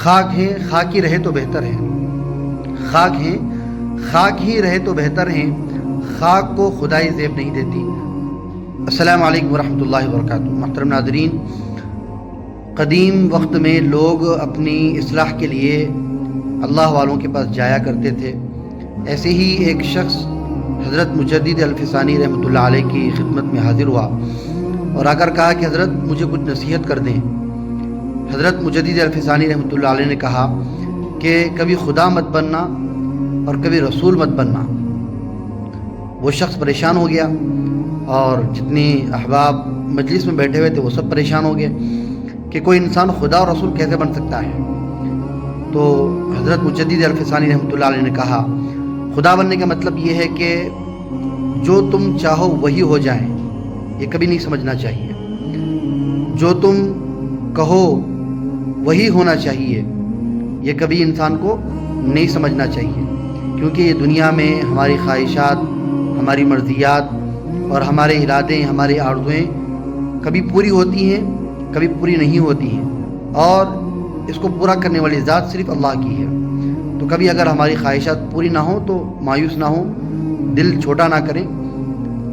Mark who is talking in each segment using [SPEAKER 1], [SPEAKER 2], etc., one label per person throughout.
[SPEAKER 1] خاک ہے خاک ہی رہے تو بہتر ہے، خاک ہے خاک ہی رہے تو بہتر ہے، خاک کو خدائی زیب نہیں دیتی۔ السلام علیکم ورحمۃ اللہ وبرکاتہ۔ محترم ناظرین، قدیم وقت میں لوگ اپنی اصلاح کے لیے اللہ والوں کے پاس جایا کرتے تھے۔ ایسے ہی ایک شخص حضرت مجدد الفسانی رحمۃ اللہ علیہ کی خدمت میں حاضر ہوا اور آ کر کہا کہ حضرت مجھے کچھ نصیحت کر دیں۔ حضرت مجدد الفسانی رحمۃ اللہ علیہ نے کہا کہ کبھی خدا مت بننا اور کبھی رسول مت بننا۔ وہ شخص پریشان ہو گیا اور جتنے احباب مجلس میں بیٹھے ہوئے تھے وہ سب پریشان ہو گئے کہ کوئی انسان خدا اور رسول کیسے بن سکتا ہے۔ تو حضرت مجدد الفسانی رحمۃ اللہ علیہ نے کہا خدا بننے کا مطلب یہ ہے کہ جو تم چاہو وہی ہو جائیں، یہ کبھی نہیں سمجھنا چاہیے۔ جو تم کہو وہی ہونا چاہیے، یہ کبھی انسان کو نہیں سمجھنا چاہیے، کیونکہ یہ دنیا میں ہماری خواہشات، ہماری مرضیات اور ہمارے ارادے، ہمارے آرزویں کبھی پوری ہوتی ہیں، کبھی پوری نہیں ہوتی ہیں، اور اس کو پورا کرنے والی ذات صرف اللہ کی ہے۔ تو کبھی اگر ہماری خواہشات پوری نہ ہوں تو مایوس نہ ہوں، دل چھوٹا نہ کریں،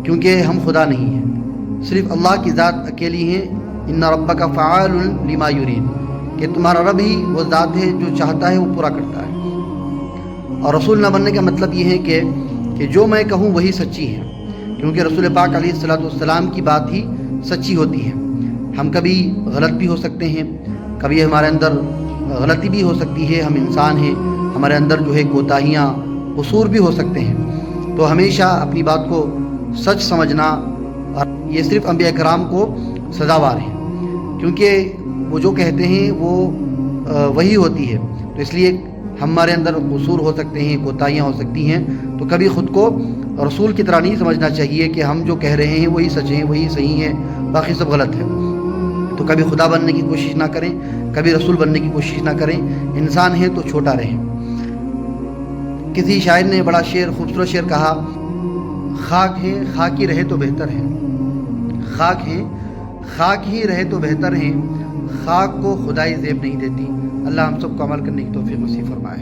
[SPEAKER 1] کیونکہ ہم خدا نہیں ہیں، صرف اللہ کی ذات اکیلی ہیں۔ ان ربک فعال لما یرید، کہ تمہارا رب ہی وہ ذات ہے جو چاہتا ہے وہ پورا کرتا ہے۔ اور رسول نہ بننے کا مطلب یہ ہے کہ جو میں کہوں وہی سچی ہے، کیونکہ رسول پاک علیہ الصلوۃ والسلام کی بات ہی سچی ہوتی ہے۔ ہم کبھی غلط بھی ہو سکتے ہیں، کبھی ہمارے اندر غلطی بھی ہو سکتی ہے، ہم انسان ہیں، ہمارے اندر جو ہے کوتاہیاں، قصور بھی ہو سکتے ہیں۔ تو ہمیشہ اپنی بات کو سچ سمجھنا، اور یہ صرف انبیاء کرام کو سزاوار ہے، کیونکہ وہ جو کہتے ہیں وہ وہی ہوتی ہے۔ تو اس لیے ہمارے اندر قصور ہو سکتے ہیں، کوتاہیاں ہو سکتی ہیں، تو کبھی خود کو رسول کی طرح نہیں سمجھنا چاہیے کہ ہم جو کہہ رہے ہیں وہی سچ ہیں، وہی صحیح ہے، باقی سب غلط ہے۔ تو کبھی خدا بننے کی کوشش نہ کریں، کبھی رسول بننے کی کوشش نہ کریں، انسان ہیں تو چھوٹا رہیں۔ کسی شاعر نے بڑا خوبصورت شعر کہا، خاک ہے خاک ہی رہے تو بہتر ہے، خاک ہے خاک ہی رہے تو بہتر ہے، خاک کو خدائی زیب نہیں دیتی۔ اللہ ہم سب کو عمل کرنے کی توفیق نصیب فرمائے۔